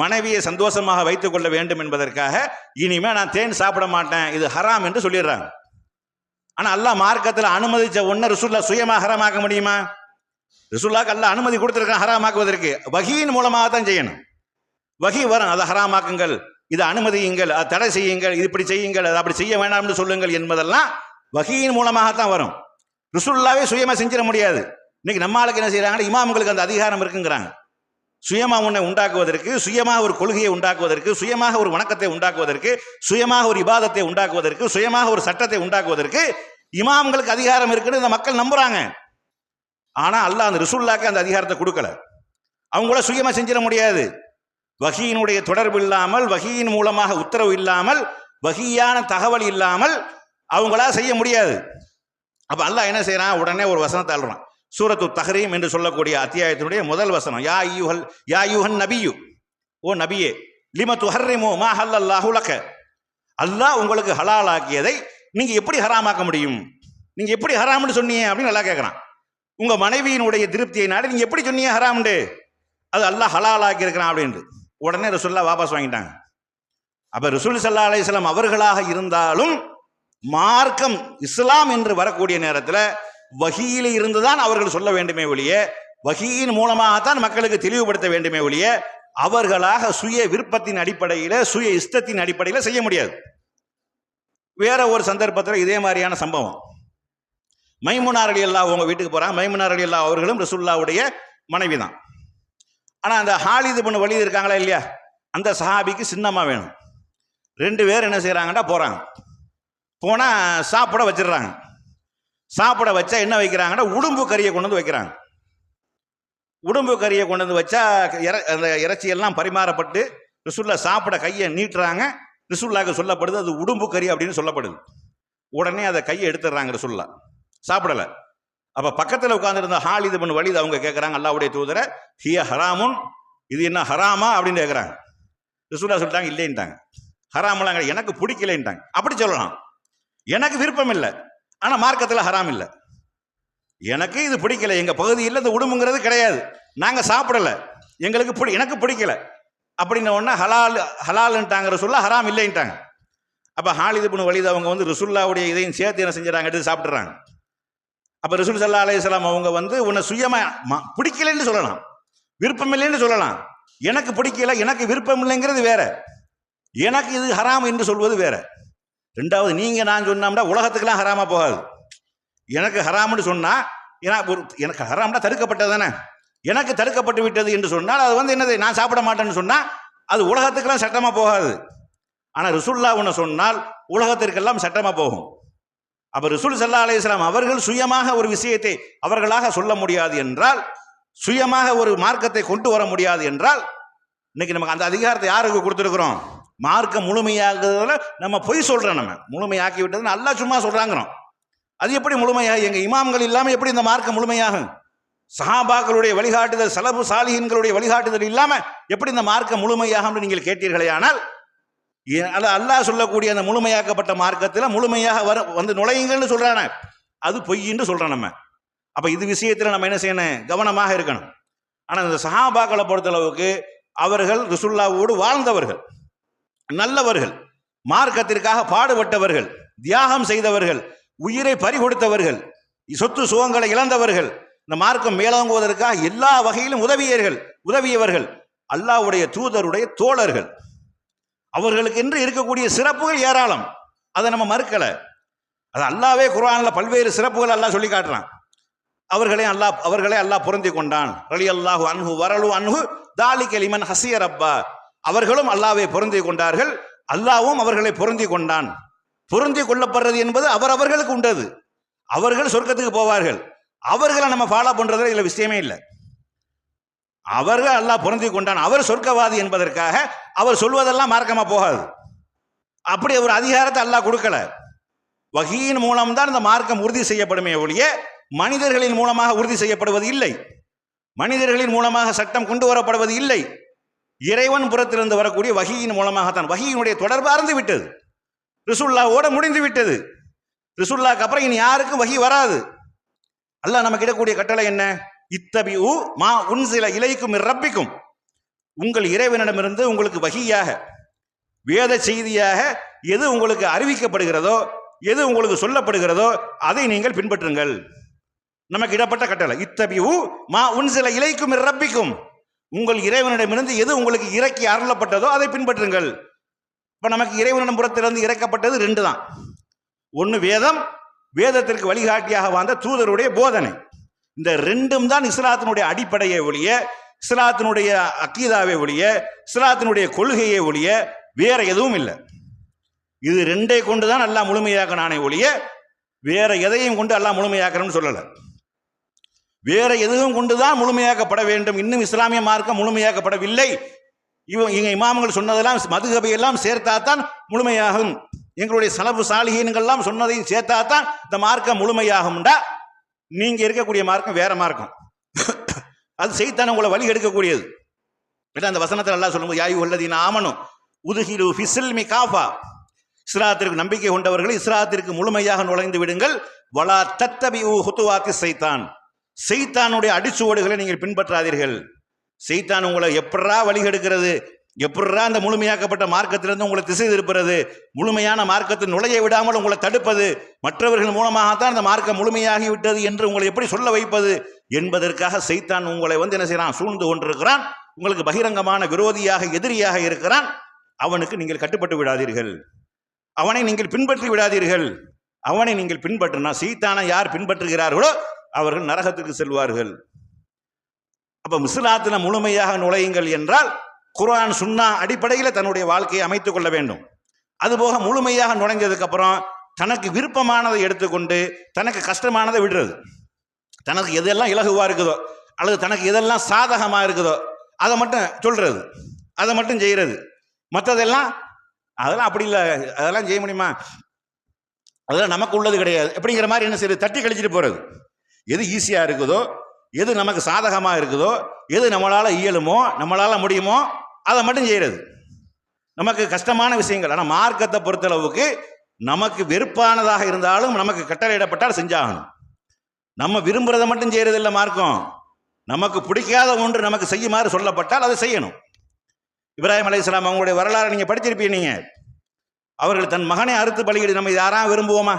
மனைவியை சந்தோஷமாக வைத்துக் கொள்ள வேண்டும் என்பதற்காக இனிமே நான் தேன் சாப்பிட மாட்டேன், இது ஹராம் என்று சொல்லிடுறாங்க. ஆனா அல்லாஹ் மார்க்கத்தில் அனுமதிச்ச ஒன்றை ரசூலுல்லாஹ் சுயமாக ஹராமாக்க முடியுமா? ரசூலுல்லாஹ்க்கு அல்லாஹ் அனுமதி கொடுத்திருக்கான் ஹராமாக்குவதற்கு, வஹீயின் மூலமாக தான் செய்யணும். வஹீ வரும், அதை ஹராமாக்குங்கள், இதை அனுமதியுங்கள், அதை தடை செய்யுங்கள், இது இப்படி செய்யுங்கள், அதை அப்படி செய்ய வேண்டாம்னு சொல்லுங்கள் என்பதெல்லாம் வஹீயின் மூலமாகத்தான் வரும். ரசூலுல்லாஹ்வே சுயமா செஞ்சிட முடியாது. இன்னைக்கு நம்ம ஆளுக்கு என்ன செய்யறாங்க, இமாம்களுக்கு அந்த அதிகாரம் இருக்குங்கிறாங்க. சுயமாக ஒன்றை உண்டாக்குவதற்கு, சுயமாக ஒரு கொள்கையை உண்டாக்குவதற்கு, சுயமாக ஒரு வணக்கத்தை உண்டாக்குவதற்கு, சுயமாக ஒரு இபாதத்தை உண்டாக்குவதற்கு, சுயமாக ஒரு சட்டத்தை உண்டாக்குவதற்கு இமாம்களுக்கு அதிகாரம் இருக்குன்னு இந்த மக்கள் நம்புறாங்க. ஆனா அல்லாஹ் அந்த ரசூலுல்லாஹ்க்கு அந்த அதிகாரத்தை கொடுக்கல. அவங்கள சுயமா செஞ்சிட முடியாது. வஹீயினுடைய தொடர்பு இல்லாமல், வஹீயின் மூலமாக உத்தரவு இல்லாமல், வஹீயான தகவல் இல்லாமல் அவங்களா செய்ய முடியாது. அப்ப அல்லாஹ் என்ன செய்யறான், உடனே ஒரு வசனத்தை அல்றான். சூரத்து தஹ்ரீம் என்று சொல்லக்கூடிய அத்தியாயத்தினுடைய முதல் வசனம், யா அய்யுஹன் நபியு, ஓ நபியே, லிம துஹர்ரிமு மா ஹல்லல்லாஹு லக, அல்லாஹ் உங்களுக்கு ஹலால் ஆக்கியதை நீங்க எப்படி ஹராமாக்க முடியும், நீங்க எப்படி ஹராம்னு சொன்னீங்க அப்படின்னு அல்லாஹ் கேட்கறான். உங்க மனைவியினுடைய திருப்தியை நாடி நீங்க எப்படி சொன்னீங்க ஹராம்னு, அது அல்லாஹ் ஹலால் ஆக்கி இருக்கிறான் அப்படின்ட்டு உடனே ரசூலுல்லாஹ் வாபஸ் வாங்கிட்டாங்க. அப்ப ரசூல் ஸல்லல்லாஹு அலைஹி வஸல்லம் அவர்களாக இருந்தாலும் மார்க்கம் இஸ்லாம் என்று வரக்கூடிய நேரத்தில் வஹீயில இருந்துதான் அவர்கள் சொல்ல வேண்டுமே ஒழிய, வஹீயின் மூலமாகத்தான் மக்களுக்கு தெளிவுபடுத்த வேண்டுமே ஒழிய, அவர்களாக சுய விருப்பத்தின் அடிப்படையில், சுய இஷ்டத்தின் அடிப்படையில் செய்ய முடியாது. வேற ஒரு சந்தர்ப்பத்தில் இதே மாதிரியான சம்பவம், மைமுனா ரலியல்லாஹு அவங்க வீட்டுக்கு போறாங்க. மைமுனா ரலியல்லாஹு அவர்களும் ரசூலுல்லாஹ்வுடைய மனைவி தான். ஆனா அந்த ஹாலித் இப்னு வலீத் இருக்காங்களா இல்லையா, அந்த சஹாபிக்கு சின்னமா வேணும். 2 பேர் என்ன செய்யறாங்கடா, போறாங்க. போனா சாப்பிட வச்சிடுறாங்க. சாப்பிட வச்சா என்ன வைக்கிறாங்கன்னா, உடும்பு கறியை கொண்டு வந்து வைக்கிறாங்க. உடம்பு கறியை கொண்டு வந்து வச்சா அந்த இறைச்சியெல்லாம் பரிமாறப்பட்டு ரசூல்லா சாப்பிட கையை நீட்டுறாங்க. ரசூல்லாவுக்கு சொல்லப்படுது அது உடம்பு கறி அப்படின்னு சொல்லப்படுது. உடனே அதை கையை எடுத்துடுறாங்க ரசூல்லா, சாப்பிடல. அப்ப பக்கத்தில் உட்கார்ந்துருந்த ஹாலித் இப்னு வலீத் அவங்க கேட்கறாங்க, அல்லாஹ்வுடைய தூதரை, ஹிய ஹராமுன், இது என்ன ஹராமா அப்படின்னு கேட்கறாங்க. ரசூல்லா சொல்லிட்டாங்க இல்லைன்ட்டாங்க. ஹராமெல்லாம் எனக்கு பிடிக்கலைன்ட்டாங்க. அப்படி சொல்லலாம், எனக்கு விருப்பம் இல்லை, ஆனா மார்க்கத்தில் ஹராம் இல்லை. எனக்கு இது பிடிக்கல, எங்க பகுதியில் இந்த உடம்புங்கிறது கிடையாது, நாங்க சாப்பிடல, எங்களுக்கு எனக்கு பிடிக்கல அப்படின்ன உடனே ஹலால்ன்ட்டாங்க ரசூல்லா, ஹராம் இல்லைன்ட்டாங்க. அப்ப ஹாலித் இப்னு வலீத் அவங்க வந்து ரசூல்லாவுடைய இதையும் சேர்த்து என்ன செஞ்சாங்க, எடுத்து சாப்பிட்றாங்க. அப்ப ரசூல் ஸல்லல்லாஹு அலைஹி வஸல்லம் அவங்க வந்து உன்னை சுயமா பிடிக்கலைன்னு சொல்லலாம், விருப்பம் இல்லைன்னு சொல்லலாம். எனக்கு பிடிக்கல, எனக்கு விருப்பம் இல்லைங்கிறது வேற, எனக்கு இது ஹராம் என்று சொல்வது வேற. ரெண்டாவது, நீங்க நான் சொன்னோம்னா உலகத்துக்கெல்லாம் ஹராமா போகாது. எனக்கு ஹராம்னு சொன்னா, எனக்கு ஹராம்னா தடுக்கப்பட்டது தானே, எனக்கு தடுக்கப்பட்டு விட்டது என்று சொன்னால் அது வந்து என்னது, நான் சாப்பிட மாட்டேன்னு சொன்னா அது உலகத்துக்கெல்லாம் சட்டமா போகாது. ஆனா ரசூல்லா ஒன்று சொன்னால் உலகத்திற்கெல்லாம் சட்டமா போகும். அப்ப ரசூல் ஸல்லல்லாஹு அலைஹி வஸல்லம் அவர்கள் சுயமாக ஒரு விஷயத்தை அவர்களாக சொல்ல முடியாது என்றால், சுயமாக ஒரு மார்க்கத்தை கொண்டு வர முடியாது என்றால், இன்னைக்கு நமக்கு அந்த அதிகாரத்தை யாருக்கு கொடுத்துருக்கிறோம்? மார்க்கம் முழுமையாகுறதுல நம்ம பொய் சொல்றோம், நம்ம முழுமையாக்கி விட்டது அல்லாஹ் சும்மா சொல்றாங்கிறோம். அது எப்படி முழுமையாக? எங்க இமாம்கள் இல்லாம எப்படி இந்த மார்க்கம் முழுமையாகும்? சஹாபாக்களுடைய வழிகாட்டுதல், சலபு சாலிஹீன்களுடைய வழிகாட்டுதல் இல்லாம எப்படி இந்த மார்க்கம் முழுமையாகும் நீங்கள் கேட்டீர்களே, ஆனால் அல்லாஹ் சொல்லக்கூடிய அந்த முழுமையாக்கப்பட்ட மார்க்கத்தில் முழுமையாக வந்து நுழையுங்கள்னு சொல்றான, அது பொய்ன்னு சொல்றோம் நம்ம. அப்ப இது விஷயத்துல நம்ம என்ன செய்யணும், கவனமாக இருக்கணும். ஆனா இந்த சஹாபாக்களை பொறுத்தளவுக்கு அவர்கள் ரசூலுல்லாவோடு வாழ்ந்தவர்கள், நல்லவர்கள், மார்க்கத்திற்காக பாடுபட்டவர்கள், தியாகம் செய்தவர்கள், உயிரை பறிகொடுத்தவர்கள், சொத்து சுகங்களை இழந்தவர்கள், இந்த மார்க்கம் மேலோங்குவதற்காக எல்லா வகையிலும் உதவியவர்கள், அல்லாஹ்வுடைய தூதருடைய தோழர்கள். அவர்களுக்கு என்று இருக்கக்கூடிய சிறப்புகள் ஏராளம், அதை நம்ம மறுக்கல. அது அல்லாஹ்வே குர்ஆன்ல பல்வேறு சிறப்புகள் அல்லாஹ் சொல்லி காட்டுறான். அவர்களே அல்லாஹ் பொருந்தி கொண்டான். ரலியல்லாஹு அன்ஹு வரலு அன்ஹு தாலிக லிமன் ஹஸிய ரப்பா. அவர்களும் அல்லாஹ்வை பொருந்தி கொண்டார்கள், அல்லாஹ்வும் அவர்களை பொருந்தி கொண்டான். பொருந்தி கொள்ளப்படுறது என்பது அவர்களுக்கு உண்டது. அவர்கள் சொர்க்கத்துக்கு போவார்கள், அவர்களை நம்ம ஃபாலோ பண்றதுல இதுல விஷயமே இல்லை. அவர்கள் அல்லாஹ் பொருந்தி கொண்டான், அவர் சொர்க்கவாதி என்பதற்காக அவர் சொல்வதெல்லாம் மார்க்கமா போகாது. அப்படி ஒரு அதிகாரத்தை அல்லாஹ் கொடுக்கல. வஹீயின் மூலம்தான் இந்த மார்க்கம் உறுதி செய்யப்படுமே ஒழிய மனிதர்களின் மூலமாக உறுதி செய்யப்படுவது இல்லை, மனிதர்களின் மூலமாக சட்டம் கொண்டு வரப்படுவது இல்லை. இறைவன் புறத்திலிருந்து வரக்கூடிய வஹீயின் மூலமாகத்தான். வஹீயினுடைய தொடர்பு அறுந்து விட்டது, ரசூலுல்லாஹ்வோட முடிந்து விட்டது. ரசூலுல்லாஹ்க்கு அப்புறம் இனி யாருக்கும் வஹீ வராது. அல்லாஹ் நமக்கு இடக்கூடிய கட்டளை என்ன? இத்தபிஉ மா உன்சில இலைக்கும் மிர் ரப்பிக்கும். உங்கள் இறைவனிடமிருந்து உங்களுக்கு வஹீயாக, வேத செய்தியாக எது உங்களுக்கு அறிவிக்கப்படுகிறதோ, எது உங்களுக்கு சொல்லப்படுகிறதோ அதை நீங்கள் பின்பற்றுங்கள். நமக்கு இடப்பட்ட கட்டளை இத்தபிஉ மா உன்சில இலைக்கும் மிர் ரப்பிக்கும். உங்கள் இறைவனிடமிருந்து எது உங்களுக்கு இறக்கி அருளப்பட்டதோ அதை பின்பற்றுங்கள். இப்ப நமக்கு இறைவனிடம் புறத்திலிருந்து இறக்கப்பட்டது ரெண்டு தான். ஒன்று வேதம், வேதத்திற்கு வழிகாட்டியாக வாழ்ந்த தூதருடைய போதனை. இந்த ரெண்டும் தான் இஸ்லாத்தினுடைய அடிப்படையை ஒழிய, இஸ்லாத்தினுடைய அக்கீதாவை ஒழிய, இஸ்லாத்தினுடைய கொள்கையை ஒழிய வேற எதுவும் இல்லை. இது ரெண்டை கொண்டுதான் அல்லாஹ் முழுமையாக்கினானே ஒழிய வேற எதையும் கொண்டு அல்லாஹ் முழுமையாக்கணும்னு சொல்லல. வேற எதுவும் கொண்டுதான் முழுமையாக்கப்பட வேண்டும். இன்னும் இஸ்லாமிய மார்க்கம் முழுமையாக்கப்படவில்லை. இவங்க இமாம்கள் சொன்னதெல்லாம் மதுஹபையெல்லாம் சேர்த்தாத்தான் முழுமையாகும், எங்களுடைய சலபு சாலிஹீன்கள்லாம் சொன்னதையும் சேர்த்தாத்தான் இந்த மார்க்கம் முழுமையாகும்டா, நீங்க இருக்கக்கூடிய மார்க்கம் வேற மார்க்கம். அது செய்தான் உங்களை வழி எடுக்கக்கூடியது. அந்த வசனத்தில் அல்லாஹ் சொல்லும்போது யா அய்யுஹல்லதீன ஆமனு உதுஹிலு ஃபிஸ்ஸில்மி காஃபா, இஸ்லாத்திற்கு நம்பிக்கை கொண்டவர்கள் இஸ்லாத்திற்கு முழுமையாக நுழைந்து விடுங்கள். வலா தத்தபிஉ ஹுதுவாத்தி ஷைத்தான், ஷைத்தானுடைய அடிச்சுவடுகளை நீங்கள் பின்பற்றாதீர்கள். ஷைத்தான் உங்களை எப்படா வழி எடுக்கிறது, எப்படா அந்த முழுமையாக்கப்பட்ட மார்க்கத்திலிருந்து உங்களை திசை திருப்புறது, முழுமையான மார்க்கத்தை நுழைய விடாமல் உங்களை தடுப்பது, மற்றவர்கள் மூலமாகத்தான் அந்த மார்க்கம் முழுமையாகி விட்டது என்று உங்களை எப்படி சொல்ல வைப்பது என்பதற்காக ஷைத்தான் உங்களை வந்து என்ன செய்யறான், சூழ்ந்து கொண்டிருக்கிறான். உங்களுக்கு பகிரங்கமான விரோதியாக, எதிரியாக இருக்கிறான். அவனுக்கு நீங்கள் கட்டுப்பட்டு விடாதீர்கள், அவனை நீங்கள் பின்பற்றி விடாதீர்கள். அவனை நீங்கள் பின்பற்றினா, ஷைத்தானை யார் பின்பற்றுகிறார்களோ அவர்கள் நரகத்திற்கு செல்வார்கள். அப்ப இஸ்லாத்தின முழுமையாக நுழையுங்கள் என்றால் குர்ஆன் சுன்னா அடிப்படையில் தன்னுடைய வாழ்க்கையை அமைத்துக் கொள்ள வேண்டும். அதுபோக முழுமையாக நுழைஞ்சதுக்கு அப்புறம் தனக்கு விருப்பமானதை எடுத்துக்கொண்டு தனக்கு கஷ்டமானதை விடுறது, தனக்கு எதெல்லாம் இலகுவா இருக்குதோ அல்லது தனக்கு எதெல்லாம் சாதகமாக இருக்குதோ அதை மட்டும் சொல்றது, அதை மட்டும் செய்கிறது. மற்றதெல்லாம் அதெல்லாம் அப்படி இல்லை, அதெல்லாம் செய்ய முடியுமா, அதெல்லாம் நமக்கு உள்ளது கிடையாது அப்படிங்கிற மாதிரி என்ன செய்யுது, தட்டி கழிச்சிட்டு போகிறது. எது ஈஸியாக இருக்குதோ, எது நமக்கு சாதகமாக இருக்குதோ, எது நம்மளால் இயலுமோ நம்மளால் முடியுமோ அதை மட்டும் செய்கிறது. நமக்கு கஷ்டமான விஷயங்கள், ஆனால் மார்க்கத்தை பொறுத்தளவுக்கு நமக்கு வெறுப்பானதாக இருந்தாலும் நமக்கு கட்டளையிடப்பட்டால் செஞ்சாகணும். நம்ம விரும்புகிறத மட்டும் செய்கிறது இல்லை மார்க்கம். நமக்கு பிடிக்காத ஒன்று நமக்கு செய்யுமாறு சொல்லப்பட்டால் அதை செய்யணும். இப்ராஹிம் அலைஹிஸ்ஸலாம் அவங்களுடைய வரலாறு நீங்கள் படிச்சிருப்பீங்க. நீங்கள் அவர்கள் தன் மகனை அறுத்து பலியிடு நம்ம யாராவது விரும்புவோமா?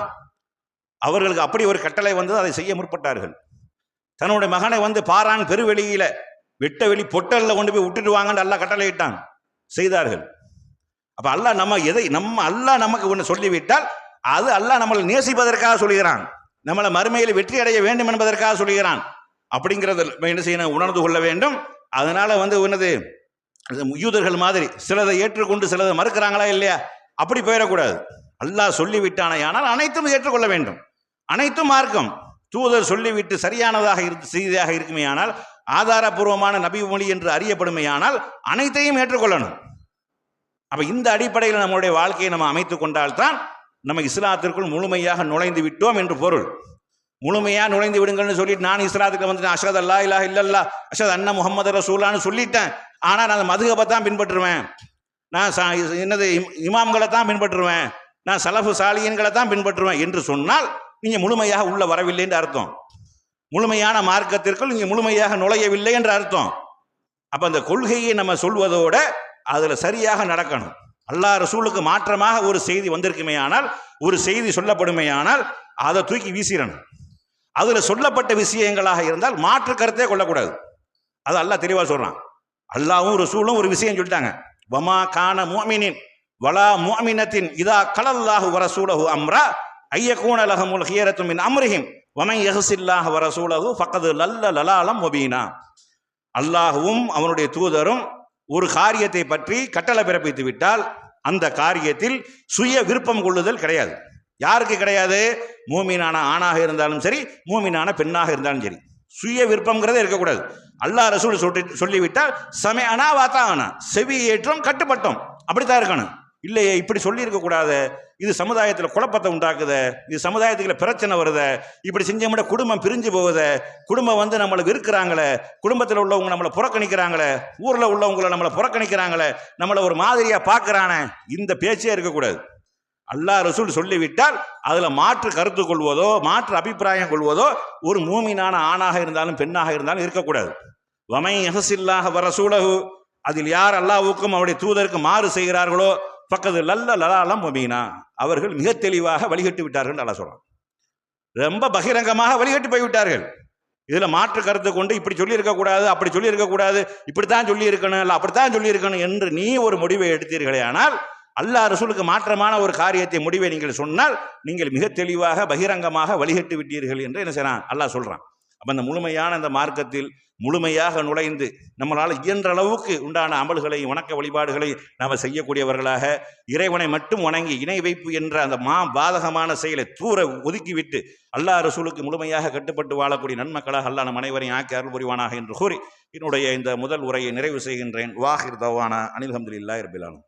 அவர்களுக்கு அப்படி ஒரு கட்டளை வந்தது, அதை செய்ய முற்பட்டார்கள். தன்னுடைய மகனை பாரான் பெருவெளியில வெட்ட வெளி பொட்டல்ல கொண்டு போய் விட்டுட்டு வாங்கன்னு அல்லாஹ் கட்டளையிட்டான், செய்தார்கள். அப்ப அல்லாஹ் அல்லாஹ் நமக்கு ஒன்று சொல்லிவிட்டால் அது அல்லாஹ் நம்மளை நேசிப்பதற்காக சொல்லுகிறான், நம்மளை மறுமையில் வெற்றி அடைய வேண்டும் என்பதற்காக சொல்லுகிறான். அப்படிங்கிறத என்ன செய்யணும், உணர்ந்து கொள்ள வேண்டும். அதனால என்னது, யூதர்கள் மாதிரி சிலதை ஏற்றுக்கொண்டு சிலதை மறுக்கிறாங்களா இல்லையா, அப்படி போயிடக்கூடாது. அல்லாஹ் சொல்லிவிட்டானே ஆனால் அனைத்தும் ஏற்றுக்கொள்ள வேண்டும். அனைத்தும் மார்க்கம். தூதர் சொல்லிவிட்டு சரியானதாக செய்தியாக இருக்குமே ஆனால், ஆதாரபூர்வமான நபி மொழி என்று அறியப்படுமையானால் அனைத்தையும் ஏற்றுக்கொள்ளணும். அப்ப இந்த அடிப்படையில் நம்மளுடைய வாழ்க்கையை நம்ம அமைத்துக் கொண்டால்தான் நம்ம இஸ்லாத்திற்குள் முழுமையாக நுழைந்து விட்டோம் என்று பொருள். முழுமையாக நுழைந்து விடுங்கள்னு சொல்லிட்டு நான் இஸ்லாத்துக்கு அஷ்ஹது அல்லா இலாஹ இல்லல்லாஹ் அஷ்ஹது அன்ன முஹம்மது ரசூலுல்லாஹ்னு சொல்லிட்டேன், ஆனால் நான் மதுஹபை தான் பின்பற்றுவேன், நான் என்னது இமாம்களை தான் பின்பற்றுவேன், நான் சலஃபு சாலியன்களை தான் பின்பற்றுவேன் என்று சொன்னால் நீங்க முழுமையாக உள்ள வரவில்லை என்று அர்த்தம். முழுமையான மார்க்கத்திற்குள் நீங்க முழுமையாக நுழையவில்லை என்று அர்த்தம். அப்ப அந்த கொள்கையை நம்ம சொல்வதோட அதுல சரியாக நடக்கணும். அல்லாஹ் ரசூலுக்கு மாற்றமாக ஒரு செய்தி வந்திருக்குமே ஆனால், ஒரு செய்தி சொல்லப்படுமையானால் அதை தூக்கி வீசிடணும். அதுல சொல்லப்பட்ட விஷயங்களாக இருந்தால் மாற்று கருத்தே கொள்ளக்கூடாது. அது அல்லாஹ் தெளிவா சொல்றான். அல்லாஹ்வும் ரசூலும் ஒரு விஷயம் சொல்லிட்டாங்க, வமா கான முஃமினின் வலா முஃமினத்தின் இதா கலல்லாஹு வரசூலஹு அம்ரா ஐயகூன லஹமுல் ஹியரத்து மின் அம்ரிஹிம் வமன் யஹ்சில்லாஹ வரசூலஹு ஃபக்கது லலாலம் முபீனா. அல்லாஹ்வும் அவனுடைய தூதரும் ஒரு காரியத்தை பற்றி கட்டளை பிறப்பித்து விட்டால் அந்த காரியத்தில் சுய விருப்பம் கொள்ளுதல் கிடையாது. யாருக்கு கிடையாது? மூமினான ஆணாக இருந்தாலும் சரி, மூமினான பெண்ணாக இருந்தாலும் சரி, சுய விருப்பம்ங்கிறதே இருக்கக்கூடாது. அல்லாஹ் ரசூல் சொல்லிவிட்டால் சமயனா வாத்தானா, செவி ஏற்றம் கட்டுப்பட்டோம், அப்படித்தான் இருக்கணும். இல்லையே இப்படி சொல்லி இருக்க கூடாது, இது சமுதாயத்தில் குழப்பத்தை உண்டாக்குது, இது சமுதாயத்துக்குள்ள பிரச்சனை வருது, இப்படி செஞ்சோம்னா குடும்பம் பிரிஞ்சு போகுது, குடும்பம் நம்மளை வெறுக்கிறாங்களே, குடும்பத்தில் உள்ளவங்க நம்மளை புறக்கணிக்கிறாங்களே, ஊரில் உள்ளவங்களை நம்மளை புறக்கணிக்கிறாங்களே, நம்மளை ஒரு மாதிரியா பார்க்கறானே, இந்த பேச்சே இருக்கக்கூடாது. அல்லாஹ் ரசூல் சொல்லிவிட்டால் அதுல மாற்று கருத்து கொள்வதோ மாற்று அபிப்பிராயம் கொள்வதோ ஒரு மூமினான ஆணாக இருந்தாலும் பெண்ணாக இருந்தாலும் இருக்கக்கூடாது. வமை யஹ்சில்லாஹ வரசூலஹு, அதில் யார் அல்லாஹ்வுக்கும் அவருடைய தூதருக்கு மாறு செய்கிறார்களோ பக்கத்து லலாலம் முபீனா, அவர்கள் மிக தெளிவாக வழிகட்டு விட்டார்கள் அல்லாஹ் சொல்றான். ரொம்ப பகிரங்கமாக வழிகட்டு போய்விட்டார்கள். இதுல மாற்று கருத்து கொண்டு இப்படி சொல்லி இருக்கக்கூடாது, அப்படி சொல்லி இருக்கக்கூடாது, இப்படித்தான் சொல்லி இருக்கணும், இல்லை அப்படித்தான் சொல்லி இருக்கணும் என்று நீ ஒரு முடிவை எடுத்தீர்களே ஆனால், அல்லாஹ் ரசூலுக்கு மாற்றமான ஒரு காரியத்தை முடிவை நீங்கள் சொன்னால் நீங்கள் மிக தெளிவாக பகிரங்கமாக வழிகட்டு விட்டீர்கள் என்று என்ன செய்யறான் அல்லாஹ் சொல்றான். அப்ப அந்த முழுமையான அந்த மார்க்கத்தில் முழுமையாக நுழைந்து நம்மளால் இயன்ற அளவுக்கு உண்டான அமல்களை வணக்க வழிபாடுகளை நாம் செய்யக்கூடியவர்களாக, இறைவனை மட்டும் வணங்கி இணை வைப்பு என்ற அந்த பாதகமான செயலை தூர ஒதுக்கிவிட்டு அல்லாஹ் ரசூலுக்கு முழுமையாக கட்டுப்பட்டு வாழக்கூடிய நன்மக்களாக அல்லாஹ் நம் அனைவரையும் ஆக்கி அருள் புரிவானாக என்று கூறி என்னுடைய இந்த முதல் உரையை நிறைவு செய்கின்றேன். வாஹிர் தவானா அனில் ஹம்துலில்லாஹி ரப்பில் ஆலமீன்.